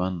1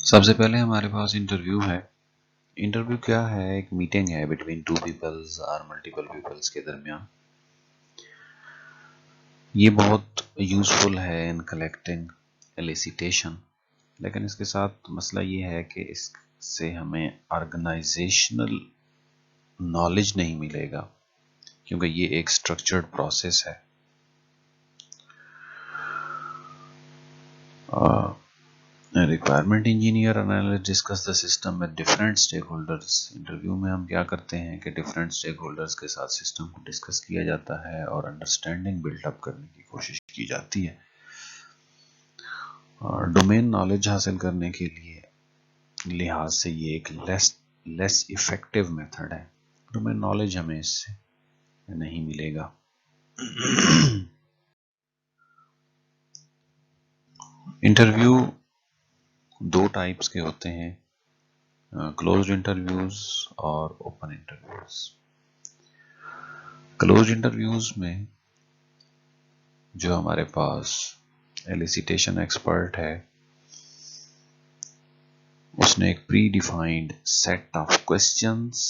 سب سے پہلے ہمارے پاس انٹرویو ہے. انٹرویو کیا ہے؟ ایک میٹنگ ہے بٹوین ٹو پیپلز اور ملٹیپل پیپلز کے درمیان. یہ بہت یوزفل ہے ان کلیکٹنگ ایلیسیٹیشن، لیکن اس کے ساتھ مسئلہ یہ ہے کہ اس سے ہمیں آرگنائزیشنل نالج نہیں ملے گا، کیونکہ یہ ایک اسٹرکچرڈ پروسیس ہے. Requirement engineer analyst discuss the system with different stake holders. Interview میں ہم کیا کرتے ہیں کہ ڈفرینٹ اسٹیک ہولڈرز کے ساتھ سسٹم کو ڈسکس کیا جاتا ہے اور انڈرسٹینڈنگ بلڈ اپ کرنے کی کوشش کی جاتی ہے. ڈومین نالج حاصل کرنے کے لیے لحاظ سے یہ ایک لیس افیکٹو میتھڈ ہے. ڈومین نالج ہمیں اس سے نہیں ملے گا. انٹرویو دو ٹائپس کے ہوتے ہیں، کلوزڈ انٹرویوز اور اوپن انٹرویوز. کلوزڈ انٹرویوز میں جو ہمارے پاس ایلیسیٹیشن ایکسپرٹ ہے، اس نے ایک predefined set of questions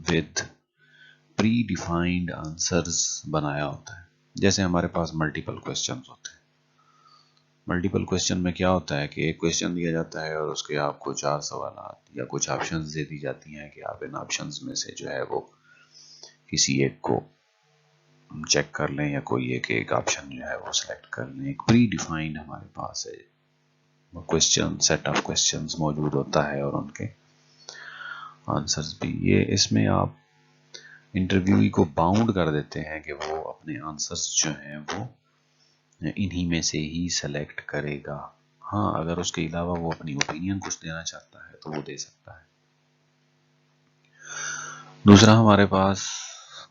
with predefined answers بنایا ہوتا ہے. جیسے ہمارے پاس ملٹیپل کوسچنز ہوتے ہیں. ملٹیپل کوسچن میں کیا ہوتا ہے کہ ایک کوسچن دیا جاتا ہے اور اس کے آپ کو 4 سوالات یا کچھ آپشنز دے دی جاتی ہیں کہ آپ ان آپشنز میں سے جو ہے وہ کسی ایک کو چیک کر لیں یا کوئی ایک آپشن جو ہے وہ سلیکٹ کر لیں. ایک پری ڈیفائنڈ ہمارے پاس ہے کوسچن، سیٹ آف کوسچنز موجود ہوتا ہے اور ان کے آنسرز بھی. یہ اس میں آپ انٹرویوئی کو باؤنڈ کر دیتے ہیں کہ وہ اپنے آنسرز جو ہیں وہ انہی میں سے ہی سلیکٹ کرے گا. ہاں، اگر اس کے علاوہ وہ اپنی اوپینین کچھ دینا چاہتا ہے تو وہ دے سکتا ہے. دوسرا ہمارے پاس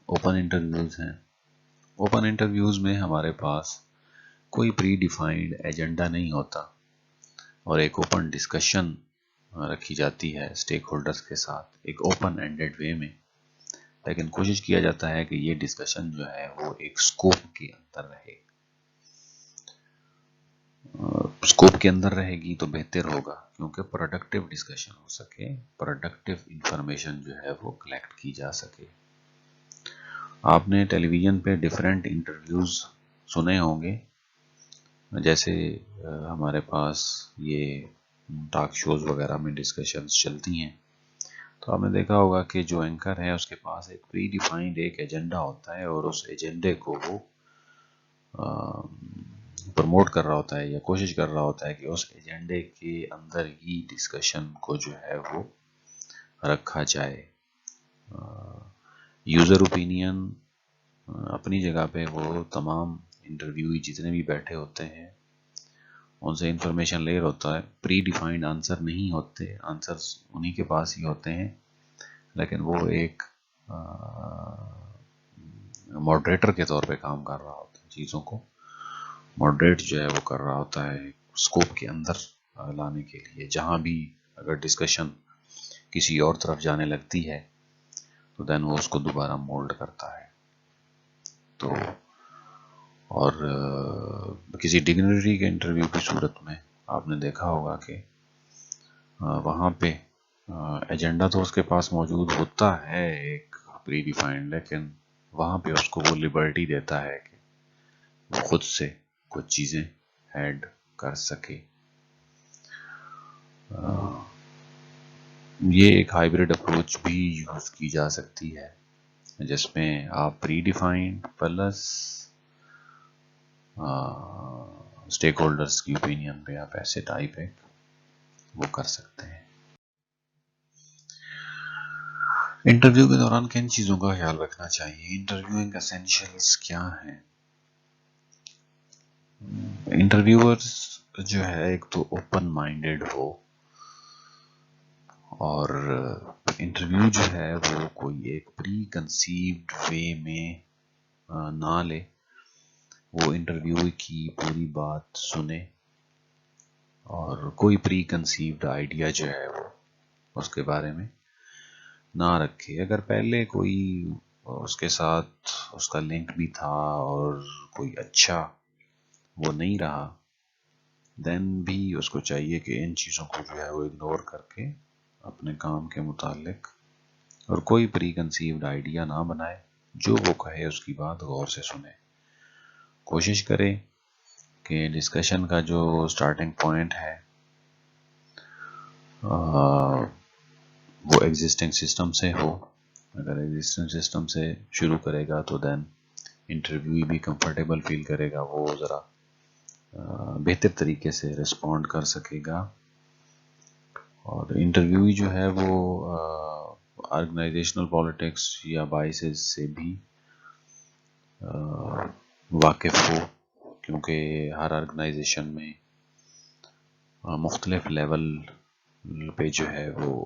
اوپن انٹرویوز ہیں. اوپن انٹرویوز میں ہمارے پاس کوئی پری ڈیفائنڈ ایجنڈا نہیں ہوتا اور ایک اوپن ڈسکشن رکھی جاتی ہے اسٹیک ہولڈرز کے ساتھ ایک اوپن اینڈڈ وے میں. لیکن کوشش کیا جاتا ہے کہ یہ ڈسکشن جو ہے وہ ایک سکوپ کے اندر رہے. سکوپ کے اندر رہے گی تو بہتر ہوگا، کیونکہ پروڈکٹیو ڈسکشن ہو سکے، پروڈکٹیو انفارمیشن جو ہے وہ کلیکٹ کی جا سکے. آپ نے ٹیلی ویژن پہ ڈیفرنٹ انٹرویوز سنے ہوں گے. جیسے ہمارے پاس یہ ٹاک شوز وغیرہ میں ڈسکشنز چلتی ہیں، تو آپ نے دیکھا ہوگا کہ جو اینکر ہے اس کے پاس ایک پری ڈیفائنڈ ایک ایجنڈا ہوتا ہے اور اس ایجنڈے کو وہ پروموٹ کر رہا ہوتا ہے یا کوشش کر رہا ہوتا ہے کہ اس ایجنڈے کے اندر ہی ڈسکشن کو جو ہے وہ رکھا جائے. یوزر اوپینین اپنی جگہ پہ وہ تمام انٹرویوئی جتنے بھی بیٹھے ہوتے ہیں ان سے انفارمیشن لے رہا ہوتا ہے. پری ڈیفائنڈ آنسر نہیں ہوتے، آنسرز انہی کے پاس ہی ہوتے ہیں، لیکن وہ ایک ماڈریٹر کے طور پہ کام کر رہا ہوتا ہے. چیزوں کو ماڈریٹ جو ہے وہ کر رہا ہوتا ہے اسکوپ کے اندر لانے کے لیے. جہاں بھی اگر ڈسکشن کسی اور طرف جانے لگتی ہے تو دین وہ اس کو دوبارہ مولڈ کرتا ہے. تو اور کسی ڈگنیٹری کے انٹرویو کی صورت میں آپ نے دیکھا ہوگا کہ وہاں پہ ایجنڈا تو اس کے پاس موجود ہوتا ہے ایک پری ڈیفائنڈ، لیکن وہاں پہ اس کو وہ لبرٹی دیتا ہے کہ وہ خود سے کچھ چیزیں ایڈ کر سکے. یہ ایک ہائیبریڈ اپروچ بھی یوز کی جا سکتی ہے جس میں آپ predefined plus stakeholders کی اوپینین پہ آپ ایسے ٹائپ ایک وہ کر سکتے ہیں. انٹرویو کے دوران کن چیزوں کا خیال رکھنا چاہیے؟ انٹرویوئنگ اسینشیلز کیا ہیں؟ انٹرویورز جو ہے ایک تو اوپن مائنڈیڈ ہو اور انٹرویو جو ہے وہ کوئی ایک پری کنسیوڈ وے میں نہ لے. وہ انٹرویو کی پوری بات سنے اور کوئی پری کنسیوڈ آئیڈیا جو ہے وہ اس کے بارے میں نہ رکھے. اگر پہلے کوئی اس کے ساتھ اس کا لنک بھی تھا اور کوئی اچھا وہ نہیں رہا دین بھی اس کو چاہیے کہ ان چیزوں کو جو ہے وہ اگنور کر کے اپنے کام کے متعلق اور کوئی پری کنسیوڈ آئیڈیا نہ بنائے، جو وہ کہے اس کی بات غور سے سنے، کوشش کرے کہ ڈسکشن کا جو سٹارٹنگ پوائنٹ ہے وہ ایگزسٹنگ سسٹم سے ہو۔ اگر ایگزسٹنگ سسٹم سے شروع کرے گا تو دین انٹرویو بھی کمفرٹیبل فیل کرے گا، وہ ذرا بہتر طریقے سے رسپونڈ کر سکے گا، اور انٹرویوی جو ہے وہ آرگنائزیشنل پالیٹکس یا بائسز سے بھی واقف ہو، کیونکہ ہر آرگنائزیشن میں مختلف لیول پہ جو ہے وہ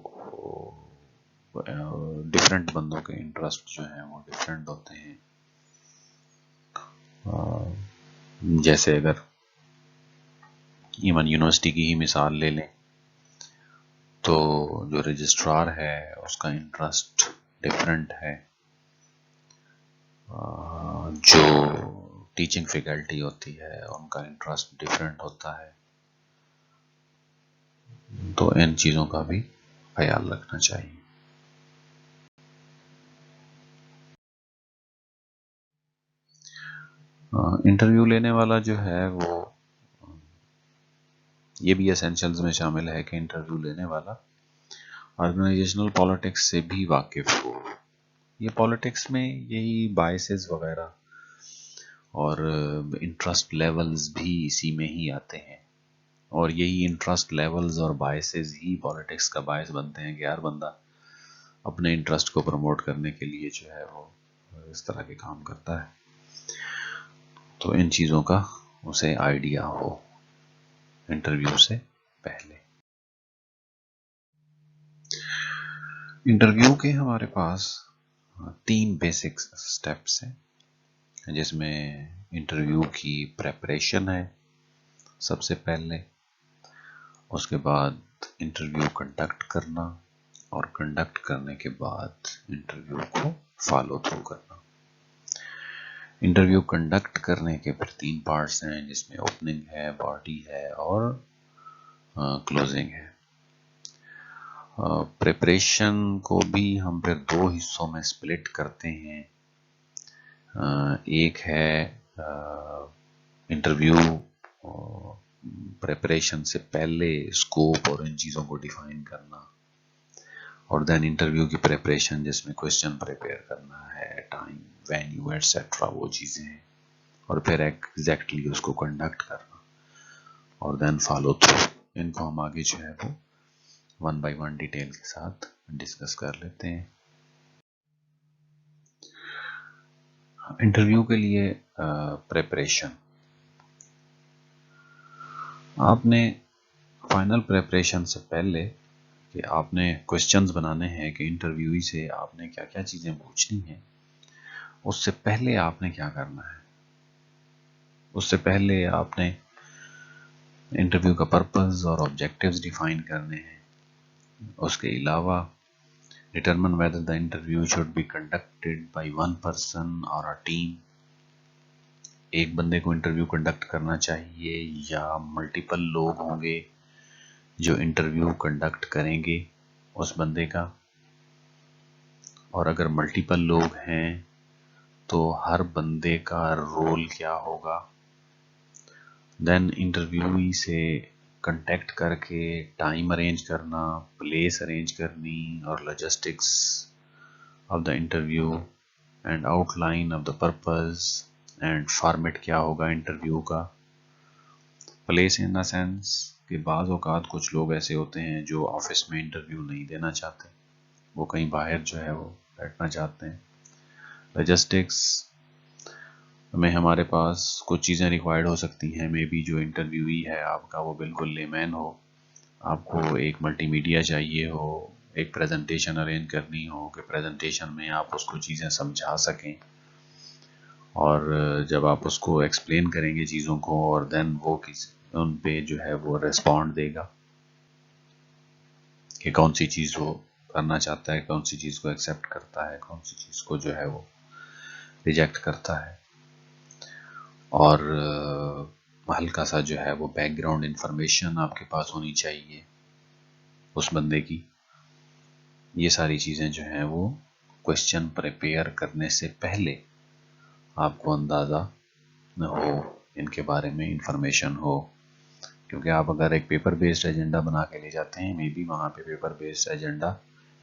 ڈفرینٹ بندوں کے انٹرسٹ جو ہیں وہ ڈفرینٹ ہوتے ہیں۔ جیسے اگر ایون یونیورسٹی کی ہی مثال لے لیں تو جو رجسٹرار ہے اس کا انٹرسٹ ڈفرینٹ ہے، جو ٹیچنگ فیکلٹی ہوتی ہے ان کا انٹرسٹ ڈفرینٹ ہوتا ہے، تو ان چیزوں کا بھی خیال رکھنا چاہیے۔ انٹرویو لینے والا جو ہے وہ یہ بھی اسینشلز میں شامل ہے کہ انٹرویو لینے والا آرگنائزیشنل پالیٹکس سے بھی واقف ہو۔ یہ پالیٹکس میں یہی بائسز وغیرہ اور انٹرسٹ لیولز بھی اسی میں ہی آتے ہیں، اور یہی انٹرسٹ لیولز اور بائسز ہی پالیٹکس کا باعث بنتے ہیں کہ ہر بندہ اپنے انٹرسٹ کو پروموٹ کرنے کے لیے جو ہے وہ اس طرح کے کام کرتا ہے، تو ان چیزوں کا اسے آئیڈیا ہو انٹرویو سے پہلے۔ انٹرویو کے ہمارے پاس 3 بیسک سٹیپس ہیں، جس میں انٹرویو کی پریپریشن ہے سب سے پہلے، اس کے بعد انٹرویو کنڈکٹ کرنا، اور کنڈکٹ کرنے کے بعد انٹرویو کو فالو تھرو کرنا۔ انٹرویو کنڈکٹ کرنے کے پھر 3 پارٹس ہیں، جس میں اوپننگ ہے، باڈی ہے اور کلوزنگ ہے۔ پریپریشن کو بھی ہم پھر 2 حصوں میں سپلٹ کرتے ہیں، ایک ہے انٹرویو پریپریشن سے پہلے اسکوپ اور ان چیزوں کو ڈیفائن کرنا، اور دین انٹرویو کی پریپریشن جس میں کوسچن پریپیئر کرنا ہے، ٹائم، وینیو ایٹسٹرا وہ چیزیں ہیں، اور پھر ایگزیکٹلی اس کو کنڈکٹ کرنا، اور دین فالو تھرو۔ ان کو ہم آگے جو ہے وہ 1 بائی 1 ڈیٹیل کے ساتھ ڈسکس کر لیتے ہیں۔ انٹرویو کے لیے پریپریشن، آپ نے فائنل پریپریشن سے پہلے کہ آپ نے کوسچنز بنانے ہیں کہ انٹرویوی سے آپ نے کیا کیا چیزیں پوچھنی ہیں، اس سے پہلے آپ نے کیا کرنا ہے؟ اس سے پہلے آپ نے انٹرویو کا پرپز اور آبجیکٹیوز ڈیفائن کرنے ہیں۔ اس کے علاوہ determine whether the interview should be conducted by one person or a team، ایک بندے کو انٹرویو کنڈکٹ کرنا چاہیے یا ملٹیپل لوگ ہوں گے جو انٹرویو کنڈکٹ کریں گے اس بندے کا، اور اگر ملٹیپل لوگ ہیں تو ہر بندے کا رول کیا ہوگا۔ دین انٹرویوی سے کنٹیکٹ کر کے ٹائم ارینج کرنا، پلیس ارینج کرنی، اور logistics of the interview and out line of the purpose and format کیا ہوگا انٹرویو کا۔ پلیس ان دا سینس کہ بعض اوقات کچھ لوگ ایسے ہوتے ہیں جو آفس میں انٹرویو نہیں دینا چاہتے، وہ کہیں باہر جو ہے وہ بیٹھنا چاہتے ہیں۔ لاجسٹکس میں ہمارے پاس کچھ چیزیں ریکوائرڈ ہو سکتی ہیں، مے بی جو انٹرویوی ہے آپ کا وہ بالکل لے مین ہو، آپ کو ایک ملٹی میڈیا چاہیے ہو، ایک پریزنٹیشن ارینج کرنی ہو کہ پریزنٹیشن میں آپ اس کو چیزیں سمجھا سکیں، اور جب آپ اس کو ایکسپلین کریں گے چیزوں کو، اور دین وہ ان پہ جو ہے وہ ریسپونڈ دے گا کہ کون سی چیز وہ کرنا چاہتا ہے، کون سی چیز کو ایکسیپٹ کرتا ہے، کون سی چیز کو جو ہے وہ ریجیکٹ کرتا ہے۔ اور ہلکا سا جو ہے وہ بیک گراؤنڈ انفارمیشن آپ کے پاس ہونی چاہیے اس بندے کی. یہ ساری چیزیں جو ہیں وہ کوشچن پریپیئر کرنے سے پہلے آپ کو اندازہ ہو، ان کے بارے میں انفارمیشن ہو. کیونکہ آپ اگر ایک پیپر بیسڈ ایجنڈا بنا کے لے جاتے ہیں، مے بی وہاں پہ پیپر بیسڈ ایجنڈا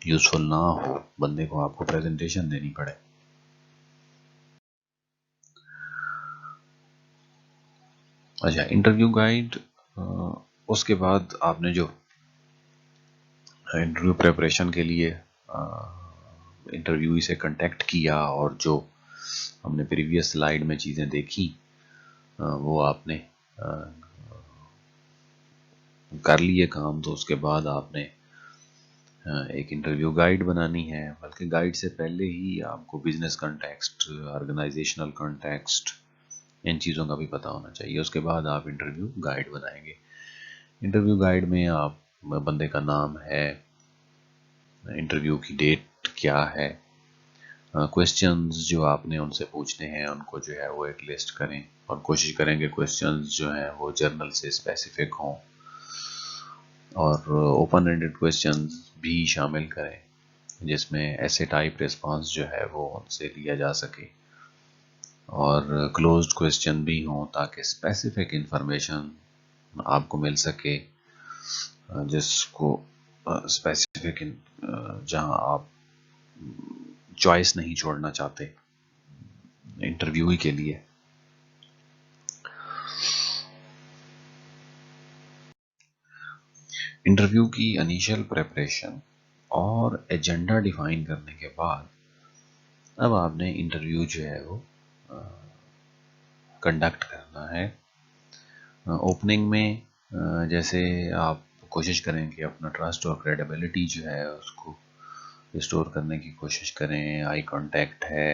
یوزفل نہ ہو، بندے کو آپ کو پریزنٹیشن دینی پڑے. اچھا، انٹرویو گائیڈ. اس کے بعد آپ نے جو انٹرویو پریپریشن کے لیے انٹرویو سے کنٹیکٹ کیا اور جو ہم نے پریویس سلائیڈ میں چیزیں دیکھی وہ آپ نے کر لیے کام. تو اس کے بعد آپ نے ایک انٹرویو گائیڈ بنانی ہے، بلکہ گائیڈ سے پہلے ہی آپ کو بزنس کنٹیکسٹ، آرگنائزیشنل کنٹیکسٹ، ان چیزوں کا بھی پتہ ہونا چاہیے. اس کے بعد آپ انٹرویو گائیڈ بنائیں گے. انٹرویو گائیڈ میں آپ بندے کا نام ہے، انٹرویو کی ڈیٹ کیا ہے، کویسچنز جو آپ نے ان سے پوچھنے ہیں ان کو جو ہے وہ ایک لسٹ کریں، اور کوشش کریں کہ کویسچنز جو ہیں وہ جرنل سے اسپیسیفک ہوں، اور اوپن اینڈڈ کویسچنز بھی شامل کریں جس میں ایسے ٹائپ ریسپانس جو ہے وہ ان سے لیا جا سکے، اور کلوزڈ کویسچن بھی ہوں تاکہ اسپیسیفک انفارمیشن آپ کو مل سکے، جس کو اسپیسیفک جہاں آپ چوائس نہیں چھوڑنا چاہتے انٹرویو کے لیے. انٹرویو کی انیشل پریپریشن اور ایجنڈا ڈیفائن کرنے کے بعد اب آپ نے انٹرویو جو ہے وہ کنڈکٹ کرنا ہے. اوپننگ میں جیسے آپ کوشش کریں کہ اپنا ٹرسٹ اور کریڈیبلٹی جو ہے اس کو ریسٹور کرنے کی کوشش کریں. آئی کانٹیکٹ ہے،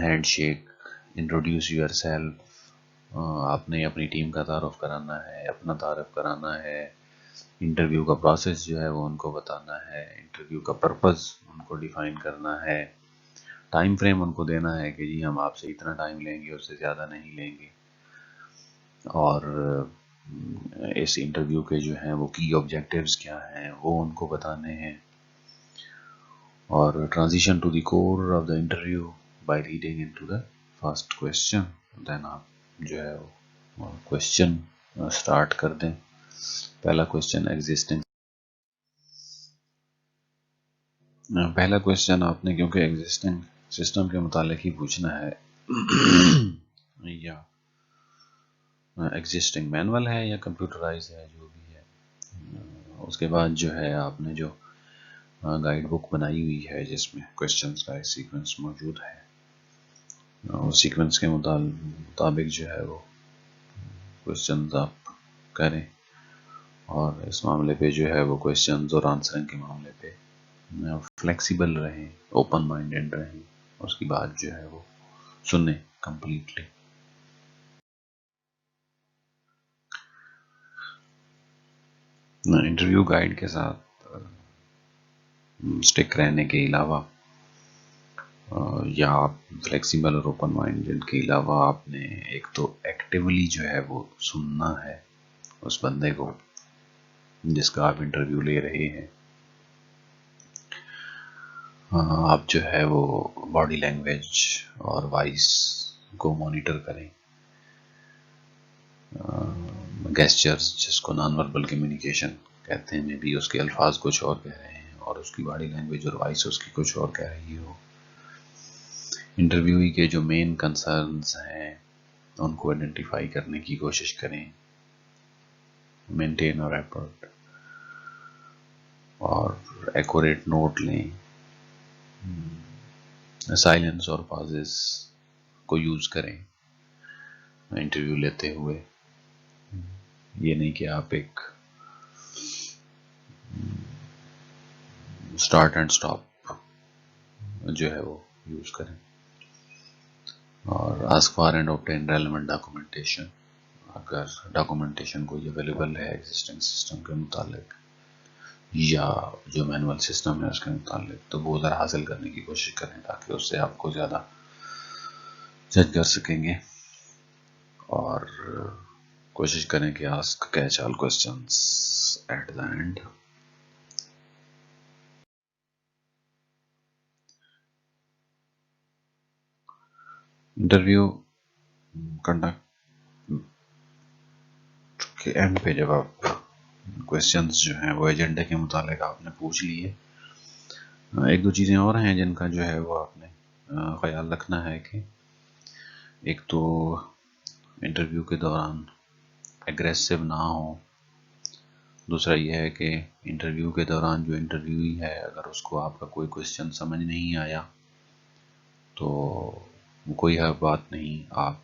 hand shake, introduce your self, آپ نے اپنی ٹیم کا تعارف کرانا ہے، اپنا تعارف کرانا ہے، انٹرویو کا پروسیس جو ہے وہ ان کو بتانا ہے، انٹرویو کا پرپز ان کو ڈیفائن کرنا ہے، ٹائم فریم ان کو دینا ہے کہ جی ہم آپ سے اتنا ٹائم لیں گے، اس سے زیادہ نہیں لیں گے، اور اس انٹرویو کے جو ہیں وہ کی آبجیکٹیوز کیا ہیں وہ ان کو بتانے ہیں. اور transition to the core of the interview by reading into the first question. Then آپ جو ہے وہ کویسچن اسٹارٹ کر دیں. پہلا کویسچن ایگزسٹنگ، پہلا کویسچن آپ نے کیونکہ ایگزسٹنگ سسٹم کے متعلق ہی پوچھنا ہے یا ایگزسٹنگ مینول ہے یا کمپیوٹرائز ہے، جو بھی ہے. اس کے بعد جو ہے آپ نے جو گائیڈ بک بنائی ہوئی ہے جس میں کویسچنز کا ایک سیکوینس موجود ہے، اس سیکوینس کے مطابق جو ہے وہ کویسچنز آپ کریں، اور اس معاملے پہ جو ہے وہ کویسچنز اور آنسرنگ کے معاملے پہ فلیکسیبل رہیں، اوپن مائنڈڈ رہیں. اس کی بات جو ہے وہ سنیں کمپلیٹلی. انٹرویو گائیڈ کے ساتھ سٹک رہنے کے علاوہ یا آپ فلیکسیبل اور اوپن مائنڈڈ کے علاوہ آپ نے ایک تو ایکٹیولی جو ہے وہ سننا ہے اس بندے کو جس کا آپ انٹرویو لے رہے ہیں. آپ جو ہے وہ باڈی لینگویج اور وائس کو مانیٹر کریں. گیسچرز جس کو نان وربل کمیونیکیشن کہتے ہیں، میں بھی اس کے الفاظ کچھ اور کہہ رہے ہیں اور اس کی باڈی لینگویج اور وائس اس کی کچھ اور کہہ رہی ہو. انٹرویو کے جو مین کنسرنز ہیں ان کو آئیڈینٹیفائی کرنے کی کوشش کریں، مینٹین اور ایفرٹ، اور ایکوریٹ نوٹ لیں. سائلنس اور پازز کو یوز کریں انٹرویو لیتے ہوئے. یہ نہیں کہ آپ ایک اسٹارٹ اینڈ سٹاپ جو ہے وہ یوز کریں. اور ask for and obtain relevant documentation, اگر ڈاکومنٹیشن کوئی اویلیبل ہے ایگزسٹنگ سسٹم کے متعلق یا جو مینول سسٹم ہے اس کے متعلق، تو وہ ذرا حاصل کرنے کی کوشش کریں تاکہ اس سے آپ کو زیادہ جج کر سکیں گے. اور کوشش کریں کہ ask catch all questions at the end. Interview conduct کے اینڈ پہ جب آپ کوسچنس جو ہیں وہ ایجنڈے کے متعلق آپ نے پوچھ لیے، ایک دو چیزیں اور ہیں جن کا جو ہے وہ آپ نے خیال رکھنا ہے کہ ایک تو انٹرویو کے دوران ایگریسو نہ ہو. دوسرا یہ ہے کہ انٹرویو کے دوران جو انٹرویوئی ہے اگر اس کو آپ کا کوئی کوسچن سمجھ نہیں آیا تو کوئی بات نہیں، آپ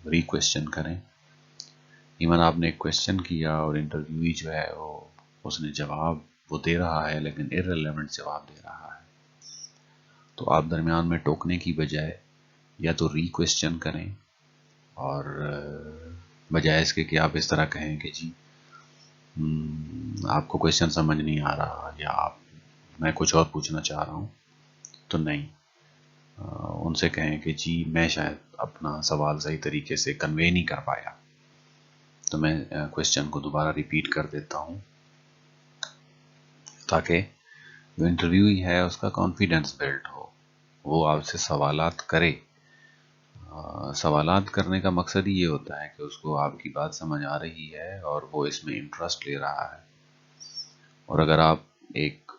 ری کوسچن کریں. ایون آپ نے ایک کوسچن کیا اور انٹرویوئی جو ہے وہ اس نے جواب وہ دے رہا ہے لیکن ارریلیونٹ جواب دے رہا ہے، تو آپ درمیان میں ٹوکنے کی بجائے یا تو ری کوسچن کریں، اور بجائے اس کے کہ آپ اس طرح کہیں کہ جی آپ کو کوسچن سمجھ نہیں آ رہا یا میں کچھ اور پوچھنا چاہ رہا ہوں، تو نہیں، ان سے کہیں کہ جی میں شاید اپنا سوال صحیح طریقے سے کنوے نہیں کر پایا، تو میں کوسچن کو دوبارہ ریپیٹ کر دیتا ہوں تاکہ جو انٹرویو ہے اس کا کانفیڈنس بلڈ ہو، وہ آپ سے سوالات کرے. سوالات کرنے کا مقصد ہی یہ ہوتا ہے کہ اس کو آپ کی بات سمجھ آ رہی ہے اور وہ اس میں انٹرسٹ لے رہا ہے. اور اگر آپ ایک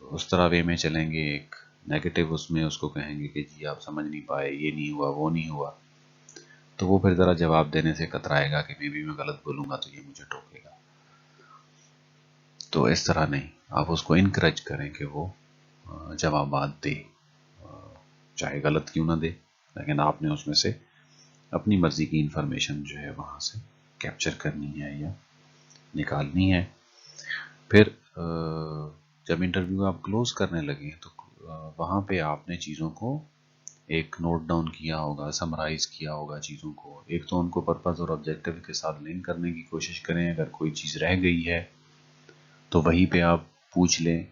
اس طرح وے میں چلیں گے، ایک نیگیٹو اس میں اس کو کہیں گے کہ جی آپ سمجھ نہیں پائے، یہ نہیں ہوا وہ نہیں ہوا، تو وہ پھر ذرا جواب دینے سے کترائے گا کہ میں غلط بولوں گا تو یہ مجھے ٹوکے گا. تو اس طرح نہیں، آپ اس کو انکریج کریں کہ وہ جوابات دے، چاہے غلط کیوں نہ دے، لیکن آپ نے اس میں سے اپنی مرضی کی انفارمیشن جو ہے وہاں سے کیپچر کرنی ہے یا نکالنی ہے. پھر جب انٹرویو آپ کلوز کرنے لگے تو وہاں پہ آپ نے چیزوں کو ایک نوٹ ڈاؤن کیا ہوگا، سمرائز کیا ہوگا چیزوں کو. ایک تو ان کو پرپز اور آبجیکٹو کے ساتھ لنک کرنے کی کوشش کریں، اگر کوئی چیز رہ گئی ہے تو وہیں پہ آپ پوچھ لیں.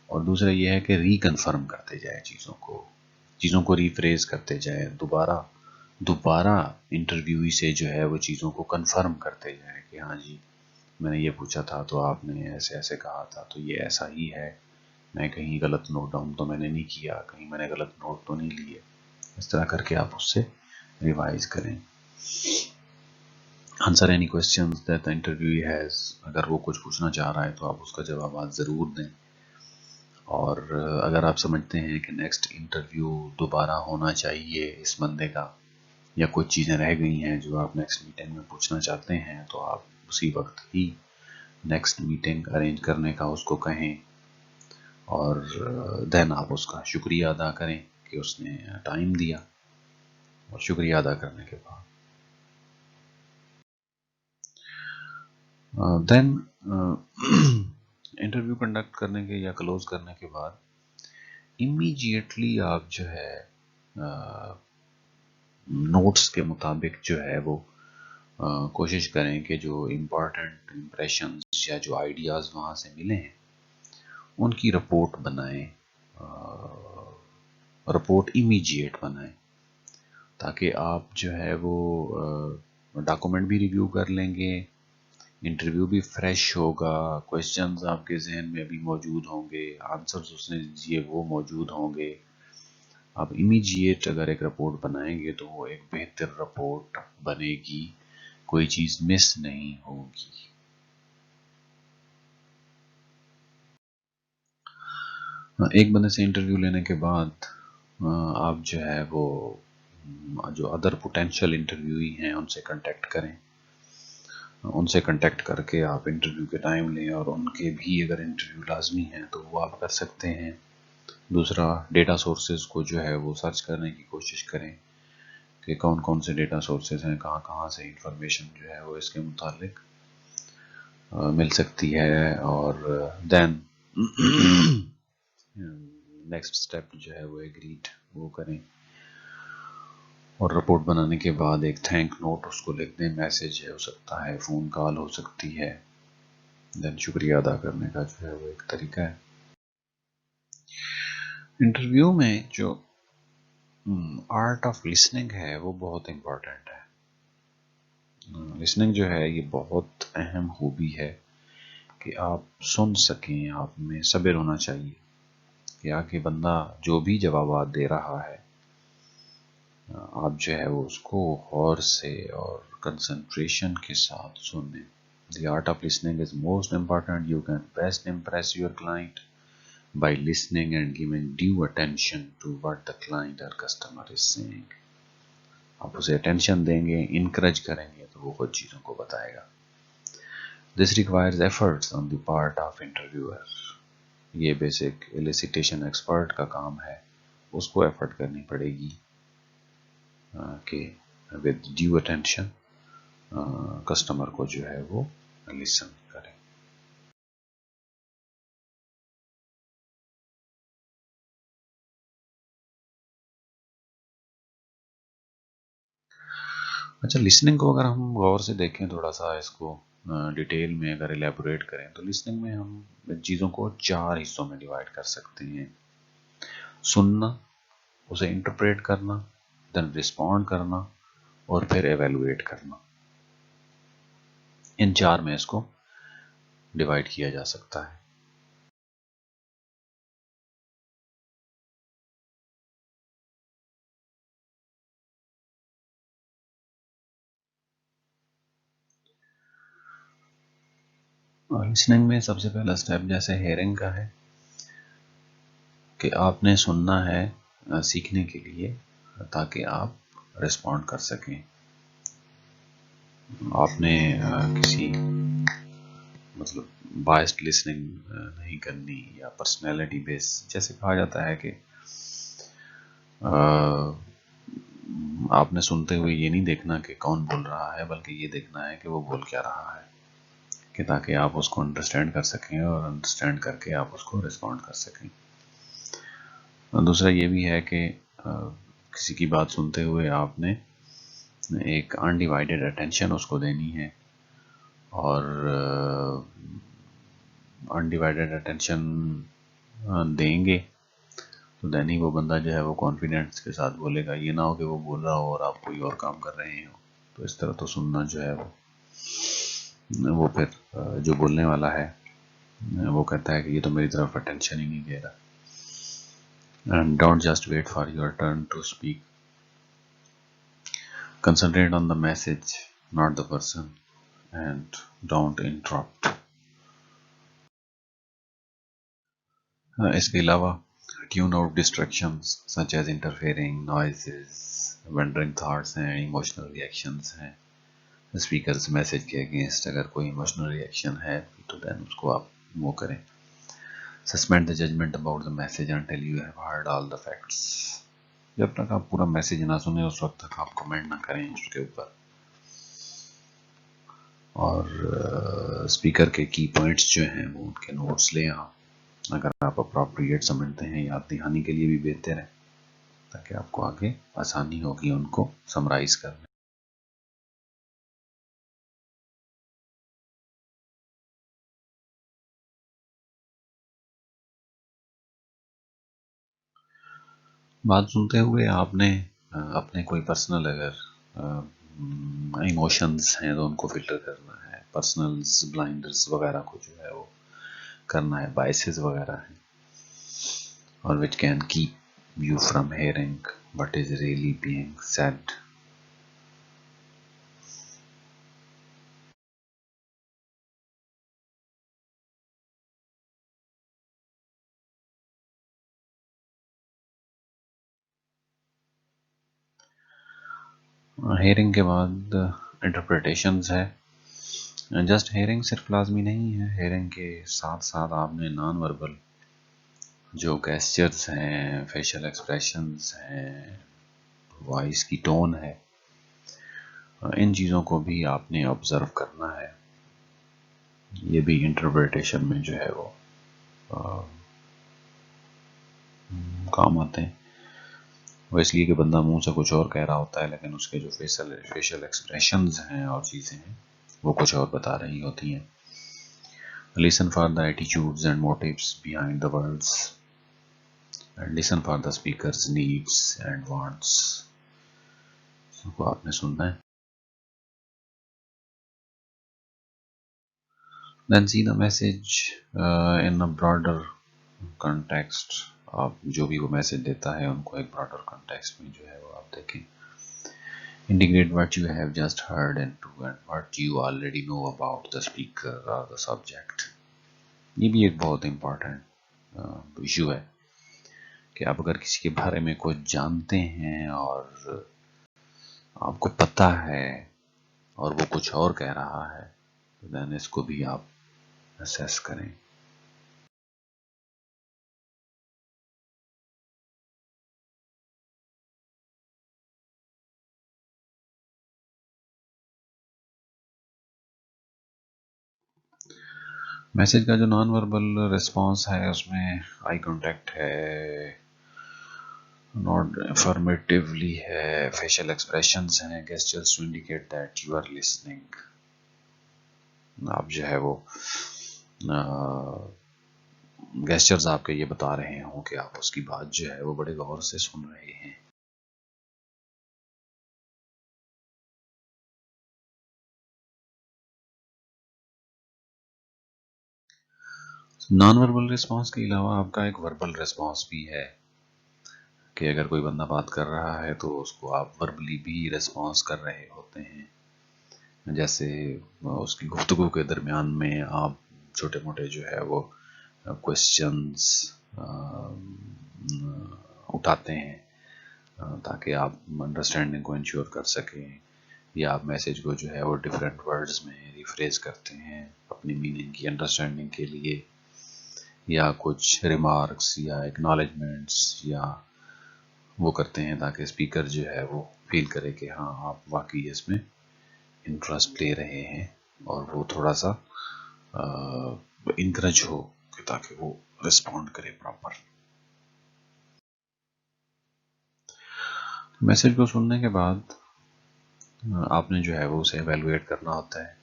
اور دوسرا یہ ہے کہ ری کنفرم کرتے جائیں چیزوں کو ریفریز کرتے جائیں، دوبارہ انٹرویوئی سے جو ہے وہ چیزوں کو کنفرم کرتے جائیں کہ ہاں جی میں نے یہ پوچھا تھا تو آپ نے ایسے ایسے کہا تھا تو یہ ایسا ہی ہے، میں کہیں غلط نوٹ ڈاؤن تو میں نے نہیں کیا، کہیں میں نے غلط نوٹ تو نہیں لیے. اس طرح کر کے آپ اس سے ریوائز کریں. Answer any questions that the interviewee has، اگر وہ کچھ پوچھنا چاہ رہا ہے تو آپ اس کا جوابات ضرور دیں. اور اگر آپ سمجھتے ہیں کہ نیکسٹ انٹرویو دوبارہ ہونا چاہیے اس بندے کا، یا کچھ چیزیں رہ گئی ہیں جو آپ نیکسٹ میٹنگ میں پوچھنا چاہتے ہیں، تو آپ اسی وقت ہی نیکسٹ میٹنگ ارینج کرنے کا اس کو کہیں، اور دین آپ اس کا شکریہ ادا کریں کہ اس نے ٹائم دیا. اور شکریہ ادا کرنے کے بعد دین انٹرویو کنڈکٹ کرنے کے یا کلوز کرنے کے بعد امیجیٹلی آپ جو ہے نوٹس کے مطابق جو ہے وہ کوشش کریں کہ جو امپورٹنٹ امپریشنز یا جو آئیڈیاز وہاں سے ملے ہیں ان کی رپورٹ بنائیں، رپورٹ امیجیٹ بنائیں، تاکہ آپ جو ہے وہ ڈاکومنٹ بھی ریویو کر لیں گے، انٹرویو بھی فریش ہوگا، کوسچنز آپ کے ذہن میں بھی موجود ہوں گے، آنسرز اس نے دیے وہ موجود ہوں گے. آپ امیجیٹ اگر ایک رپورٹ بنائیں گے تو وہ ایک بہتر رپورٹ بنے گی، کوئی چیز مس نہیں ہوگی. ایک بندے سے انٹرویو لینے کے بعد آپ جو ہے وہ جو ادر پوٹینشیل انٹرویوئی ہیں ان سے کنٹیکٹ کریں، ان سے کنٹیکٹ کر کے آپ انٹرویو کے ٹائم لیں، اور ان کے بھی اگر انٹرویو لازمی ہیں تو وہ آپ کر سکتے ہیں. دوسرا ڈیٹا سورسز کو جو ہے وہ سرچ کرنے کی کوشش کریں کہ کون کون سے ڈیٹا سورسز ہیں، کہاں کہاں سے انفارمیشن جو ہے وہ اس کے متعلق مل سکتی ہے. اور دین نیکسٹ سٹیپ جو ہے وہ ایگریڈ وہ کریں، اور رپورٹ بنانے کے بعد ایک تھینک نوٹ اس کو لکھ دیں. میسج ہو سکتا ہے، فون کال ہو سکتی ہے. دین شکریہ ادا کرنے کا جو ہے وہ ایک طریقہ ہے. انٹرویو میں جو آرٹ آف لسننگ ہے وہ بہت امپورٹنٹ ہے. لسننگ جو ہے یہ بہت اہم خوبی ہے کہ آپ سن سکیں. آپ میں صبر ہونا چاہیے کہ آگے بندہ جو بھی جوابات دے رہا ہے آپ جو ہے وہ اس کو غور سے اور کنسنٹریشن کے ساتھ سنیں. The art of listening is most important. You can best impress your client by listening and giving due attention to what the client or customer is saying. آپ اسے اٹینشن دیں گے, انکریج کریں گے تو وہ خود چیزوں کو بتائے گا. This requires efforts on the part of interviewer. یہ بیسک elicitation ایکسپرٹ کا کام ہے, اس کو ایفرٹ کرنی پڑے گی کہ with due attention کسٹمر کو جو ہے وہ لسن کریں. اچھا, لسننگ کو اگر ہم غور سے دیکھیں, تھوڑا سا اس کو ڈیٹیل میں اگر الیبوریٹ کریں تو لسننگ میں ہم چیزوں کو 4 حصوں میں ڈیوائڈ کر سکتے ہیں. سننا, اسے انٹرپریٹ کرنا, دین رسپونڈ کرنا اور پھر ایویلویٹ کرنا. ان 4 میں اس کو ڈیوائڈ کیا جا سکتا ہے. لسننگ میں سب سے پہلا سٹیپ جیسے ہیئرنگ کا ہے کہ آپ نے سننا ہے سیکھنے کے لیے تاکہ آپ رسپونڈ کر سکیں. آپ نے کسی مطلب بائسڈ لسننگ نہیں کرنی یا پرسنالٹی بیس, جیسے کہا جاتا ہے کہ آپ نے سنتے ہوئے یہ نہیں دیکھنا کہ کون بول رہا ہے, بلکہ یہ دیکھنا ہے کہ وہ بول کیا رہا ہے, کہ تاکہ آپ اس کو انڈرسٹینڈ کر سکیں اور انڈرسٹینڈ کر کے آپ اس کو رسپونڈ کر سکیں. دوسرا یہ بھی ہے کہ کسی کی بات سنتے ہوئے آپ نے ایک انڈیوائڈیڈ اٹینشن اس کو دینی ہے, اور انڈیوائڈیڈ اٹینشن دیں گے تو دین ہی وہ بندہ جو ہے وہ کانفیڈنس کے ساتھ بولے گا. یہ نہ ہو کہ وہ بول رہا ہو اور آپ کوئی اور کام کر رہے ہو, تو اس طرح تو سننا جو ہے وہ پھر جو بولنے والا ہے وہ کہتا ہے کہ یہ تو میری طرف اٹینشن ہی نہیں دے رہا. And don't just wait for your turn to speak. Concentrate on the message, not the person, and don't interrupt. اس کے علاوہ tune out distractions such as interfering noises, wandering thoughts and emotional reactions ہیں. Speakers message کے against اگر کوئی emotional reaction ہے تو دین اس کو آپ وہ کریں. Suspend the judgment about the message until you have heard all the facts. جب تک آپ پورا میسج نہ سنیں اس وقت تک آپ کمنٹ نہ کریں اس کے اوپر. اور اسپیکر کے کی پوائنٹس جو ہیں وہ ان کے نوٹس لیں آپ, اگر آپ اپروپریٹ سمجھتے ہیں یاد دہانی کے لیے بھی بہتر ہے, تاکہ آپ کو آگے آسانی ہوگی ان کو سمرائز کرنے. بات سنتے ہوئے آپ نے اپنے کوئی پرسنل اگر ایموشنز ہیں تو ان کو فلٹر کرنا ہے, پرسنلز بلائنڈرز وغیرہ کو جو ہے وہ کرنا ہے, بائسز وغیرہ ہیں, اور which can keep you from hearing what is really being said. Hearing کے بعد انٹرپریٹیشنز ہے. جسٹ ہیئرنگ صرف لازمی نہیں ہے, ہیئرنگ کے ساتھ ساتھ آپ نے نان وربل جو گیسچرز ہیں, فیشل ایکسپریشنز ہیں, وائس کی ٹون ہے, ان چیزوں کو بھی آپ نے آبزرو کرنا ہے. یہ بھی انٹرپریٹیشن میں جو ہے وہ کام آتے ہیں. وہ اس لیے کہ بندہ منہ سے کچھ اور کہہ رہا ہوتا ہے لیکن اس کے جو فیشل ایکسپریشنز ہیں اور چیزیں ہیں وہ کچھ اور بتا رہی ہوتی ہیں. Listen for the attitudes and motives behind the words, and listen for the speaker's needs and wants. اس کو آپ نے سننا ہے. then see the message in a broader context. آپ جو بھی وہ میسج دیتا ہے ان کو ایک براڈر کنٹیکسٹ میں جو ہے وہ آپ دیکھیں. Integrate what you have just heard into and what you already know about the speaker or the subject. یہ بھی ایک بہت امپورٹنٹ ایشو ہے کہ آپ اگر کسی کے بارے میں کچھ جانتے ہیں اور آپ کو پتہ ہے اور وہ کچھ اور کہہ رہا ہے تو دین اس کو بھی آپ اسیس کریں. میسج کا جو نان وربل رسپانس ہے اس میں آئی کانٹیکٹ ہے، ناٹ افرمیٹیولی ہے، فیشل ایکسپریشنز ہیں، gestures to indicate that you are listening. آپ جو ہے وہ گیسچرز آپ کے یہ بتا رہے ہوں کہ آپ اس کی بات جو ہے وہ بڑے غور سے سن رہے ہیں. نان وربل رسپانس کے علاوہ آپ کا ایک وربل رسپانس بھی ہے کہ اگر کوئی بندہ بات کر رہا ہے تو اس کو آپ وربلی بھی رسپانس کر رہے ہوتے ہیں. جیسے اس کی گفتگو کے درمیان میں آپ چھوٹے موٹے جو ہے وہ کوشچنز اٹھاتے ہیں تاکہ آپ انڈرسٹینڈنگ کو انشور کر سکیں، یا آپ میسج کو جو ہے وہ ڈفرینٹ ورڈز میں ریفریز کرتے ہیں اپنی میننگ کی انڈرسٹینڈنگ کے لیے، یا کچھ ریمارکس یا ایکنالجمنٹس یا وہ کرتے ہیں تاکہ اسپیکر جو ہے وہ فیل کرے کہ ہاں آپ واقعی اس میں انٹرسٹ لے رہے ہیں اور وہ تھوڑا سا انکریج ہو کہ تاکہ وہ رسپونڈ کرے پراپر. میسج کو سننے کے بعد آپ نے جو ہے وہ اسے ایویلویٹ کرنا ہوتا ہے.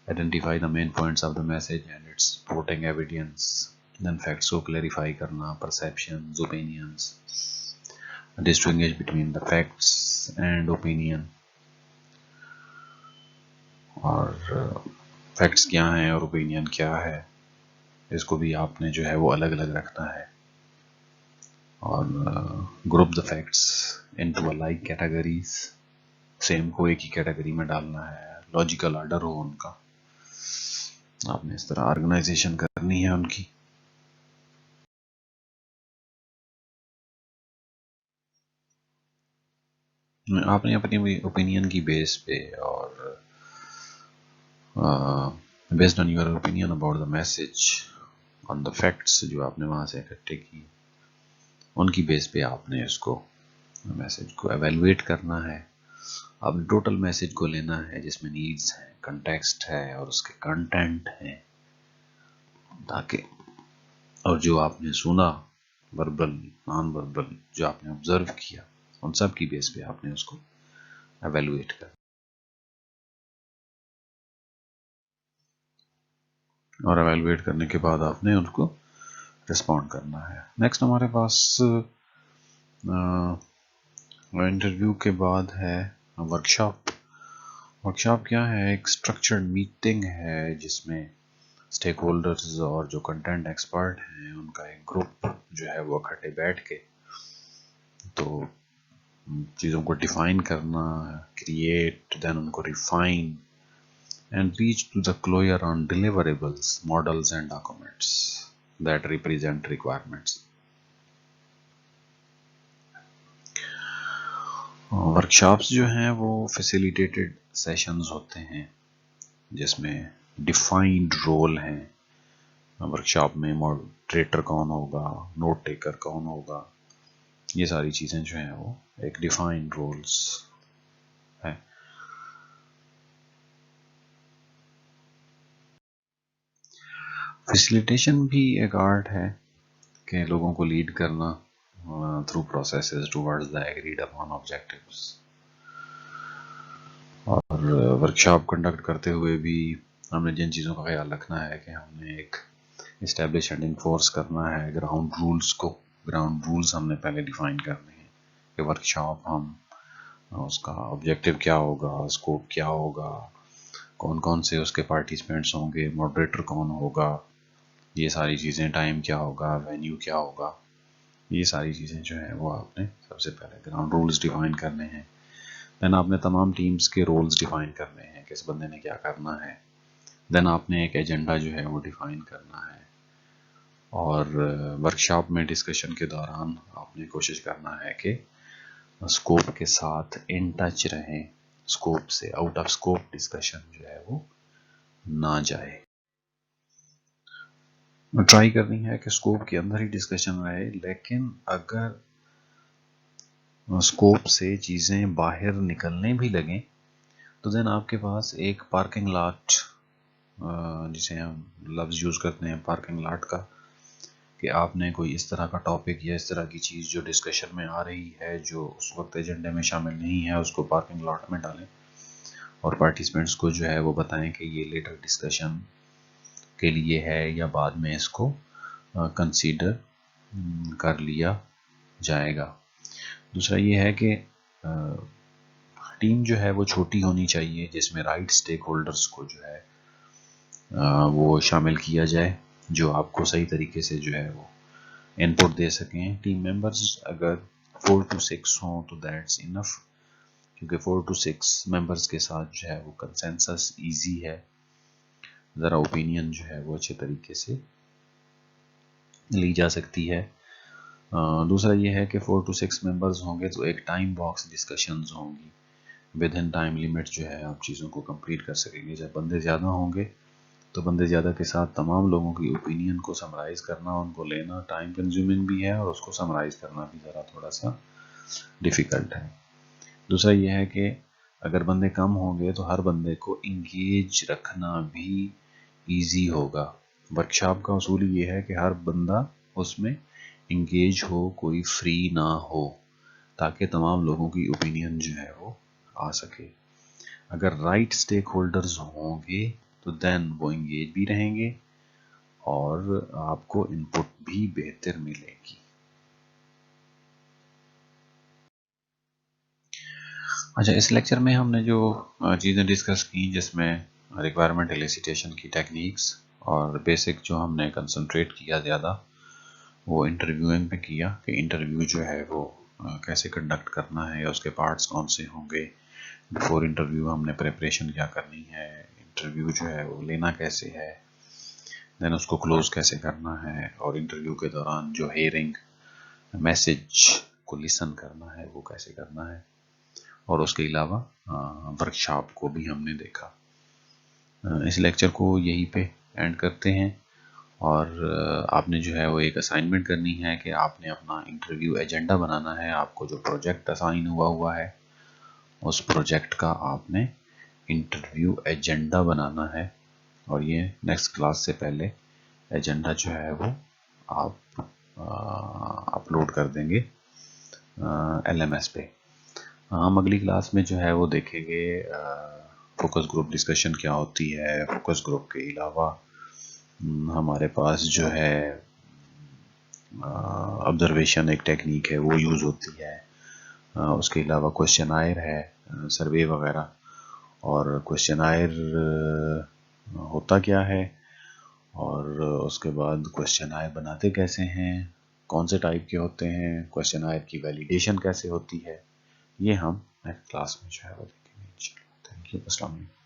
Identify the main points of the message and its supporting evidence. Then facts کو کلیریفائی کرنا، perceptions, opinions, distinguish between the facts and opinion. اور فیکٹس کیا ہیں اور اوپینین کیا ہے اس کو بھی آپ نے جو ہے وہ الگ الگ رکھنا ہے. اور group the facts into like categories, same کو ایک ہی کیٹیگری میں ڈالنا ہے، لاجیکل آرڈر ہو ان کا. آپ نے اس طرح آرگنائزیشن کرنی ہے ان کی. آپ نے اپنی اوپینین کی بیس پہ اور based on your opinion about the message on the facts جو آپ نے وہاں سے اکٹھے کی، ان کی بیس پہ آپ نے اس کو میسج کو ایویلویٹ کرنا ہے. آپ نے ٹوٹل میسج کو لینا ہے جس میں نیڈز ہیں، کنٹیکسٹ ہے اور اس کے کنٹینٹ ہیں، تاکہ اور جو آپ نے سنا وربل نان وربل جو آپ نے آبزرو کیا ان سب کی بیس پہ آپ نے اس کو ایویلویٹ کرنا. اور ایویلویٹ کرنے کے بعد آپ نے ان کو رسپونڈ کرنا ہے. نیکسٹ ہمارے پاس انٹرویو کے بعد ہے ورکشاپ. ورکشاپ کیا ہے؟ ایک اسٹرکچرڈ میٹنگ ہے جس میں اسٹیک ہولڈرز اور جو کنٹینٹ ایکسپرٹ ہیں ان کا ایک گروپ جو ہے وہ اکٹھے بیٹھ کے تو چیزوں کو ڈیفائن کرنا، کریٹ، دین ان کو refine and reach to the closure on deliverables, models and documents that represent requirements. Workshops جو ہیں وہ فیسیلیٹیٹڈ سیشنز ہوتے ہیں جس میں ڈیفائنڈ رول ہیں. ورکشاپ میں ماڈریٹر کون ہوگا، نوٹ ٹیکر کون ہوگا، یہ ساری چیزیں جو ہیں وہ ایک ڈیفائنڈ رولز ہیں. فیسیلیٹیشن بھی ایک آرٹ ہے کہ لوگوں کو لیڈ کرنا through processes towards the agreed upon objectives. اور ورکشاپ کنڈکٹ کرتے ہوئے بھی ہم نے جن چیزوں کا خیال رکھنا ہے کہ ہم نے ایک اسٹیبلش اینڈ انفورس کرنا ہے گراؤنڈ رولز کو. گراؤنڈ رولز ہم نے پہلے ڈیفائن کرنے ہیں کہ ورکشاپ ہم اس کا آبجیکٹیو کیا ہوگا، اسکوپ کیا ہوگا، کون کون سے اس کے پارٹیسپینٹس ہوں گے، ماڈریٹر کون ہوگا، یہ ساری چیزیں، ٹائم کیا ہوگا، وینیو کیا ہوگا، یہ ساری چیزیں جو ہیں وہ آپ نے سب سے پہلے گراؤنڈ رولز ڈیفائن کرنے ہیں. دین آپ نے تمام ٹیمز کے رولز ڈیفائن کرنے ہیں، کس بندے نے کیا کرنا ہے. دین آپ نے ایک ایجنڈا جو ہے وہ ڈیفائن کرنا ہے، اور ورکشاپ میں ڈسکشن کے دوران آپ نے کوشش کرنا ہے کہ اسکوپ کے ساتھ ان ٹچ رہیں، اسکوپ سے آؤٹ آف اسکوپ ڈسکشن جو ہے وہ نہ جائے. ٹرائی کرنی ہے کہ اسکوپ کے اندر ہی ڈسکشن رہے، لیکن اگر اسکوپ سے چیزیں باہر نکلنے بھی لگیں تو دین آپ کے پاس ایک پارکنگ لاٹ، جسے ہم لفظ یوز کرتے ہیں پارکنگ لاٹ کا، کہ آپ نے کوئی اس طرح کا ٹاپک یا اس طرح کی چیز جو ڈسکشن میں آ رہی ہے جو اس وقت ایجنڈے میں شامل نہیں ہے، اس کو پارکنگ لاٹ میں ڈالیں اور پارٹیسپینٹس کو جو ہے وہ بتائیں کہ یہ لیٹر ڈسکشن کے لیے ہے یا بعد میں اس کو کنسیڈر کر لیا جائے گا. دوسرا یہ ہے کہ ٹیم جو ہے وہ چھوٹی ہونی چاہیے، جس میں رائٹ اسٹیک ہولڈرز کو جو ہے وہ شامل کیا جائے، جو آپ کو صحیح طریقے سے جو ہے وہ ان پٹ دے سکیں. ٹیم ممبرز اگر 4 to 6 ہوں تو دیٹس انف، کیونکہ 4 to 6 ممبرز کے ساتھ جو ہے وہ کنسنسس ایزی ہے، ذرا اوپینین جو ہے وہ اچھے طریقے سے لی جا سکتی ہے. دوسرا یہ ہے کہ 4 to 6 ممبرز ہوں گے تو ایک ٹائم باکس ڈسکشنز ہوں گی، ود ان ٹائم لیمٹ جو ہے آپ چیزوں کو کمپلیٹ کر سکیں گے. جب بندے زیادہ ہوں گے تو بندے زیادہ کے ساتھ تمام لوگوں کی اوپینین کو سمرائز کرنا، ان کو لینا ٹائم کنزیومنگ بھی ہے، اور اس کو سمرائز کرنا بھی ذرا تھوڑا سا ڈیفیکلٹ ہے. دوسرا یہ ہے کہ اگر بندے کم ہوں گے تو ہر بندے کو انگیج رکھنا بھی ایزی ہوگا. ورکشاپ کا اصول یہ ہے کہ ہر بندہ اس میں انگیج ہو، کوئی فری نہ ہو، تاکہ تمام لوگوں کی اوپینین جو ہے وہ آ سکے. اگر رائٹ اسٹیک ہولڈرز ہوں گے تو دین وہ انگیج بھی رہیں گے اور آپ کو ان پٹ بھی بہتر ملے گی. اچھا، اس لیکچر میں ہم نے جو چیزیں ڈسکس کی، جس میں ریکوائرمنٹ ایلیسیٹیشن کی ٹیکنیکس اور بیسک جو ہم نے کنسنٹریٹ کیا زیادہ، وہ انٹرویوئنگ پہ کیا کہ انٹرویو جو ہے وہ کیسے کنڈکٹ کرنا ہے یا اس کے پارٹس کون سے ہوں گے. بفور انٹرویو ہم نے پریپریشن کیا کرنی ہے، انٹرویو جو ہے وہ لینا کیسے ہے، دین اس کو کلوز کیسے کرنا ہے، اور انٹرویو کے دوران جو ہیئرنگ میسج کو لسن کرنا ہے وہ کیسے کرنا ہے. اور اس کے علاوہ ورکشاپ کو بھی ہم نے دیکھا. اس لیکچر کو یہی پہ اینڈ کرتے ہیں، اور آپ نے جو ہے وہ ایک اسائنمنٹ کرنی ہے کہ آپ نے اپنا انٹرویو ایجنڈا بنانا ہے. آپ کو جو پروجیکٹ اسائن ہوا ہے اس پروجیکٹ کا آپ نے انٹرویو ایجنڈا بنانا ہے، اور یہ نیکسٹ کلاس سے پہلے ایجنڈا جو ہے وہ آپ اپلوڈ کر دیں گے LMS پہ. ہم اگلی کلاس میں جو ہے وہ دیکھیں گے فوکس گروپ ڈسکشن کیا ہوتی ہے. فوکس گروپ کے علاوہ ہمارے پاس جو ہے آبزرویشن ایک ٹیکنیک ہے وہ یوز ہوتی ہے. اس کے علاوہ کوشچن آئر ہے، سروے وغیرہ. اور کوشچن آئر ہوتا کیا ہے، اور اس کے بعد کوشچن آئر بناتے کیسے ہیں، کون سے ٹائپ کے ہوتے ہیں، کوشچن آئر کی ویلیڈیشن کیسے ہوتی ہے، یہ ہم نیکسٹ کلاس میں جو ہے وہ دیکھیں گے انشاءاللہ. Thank you. السلام علیکم.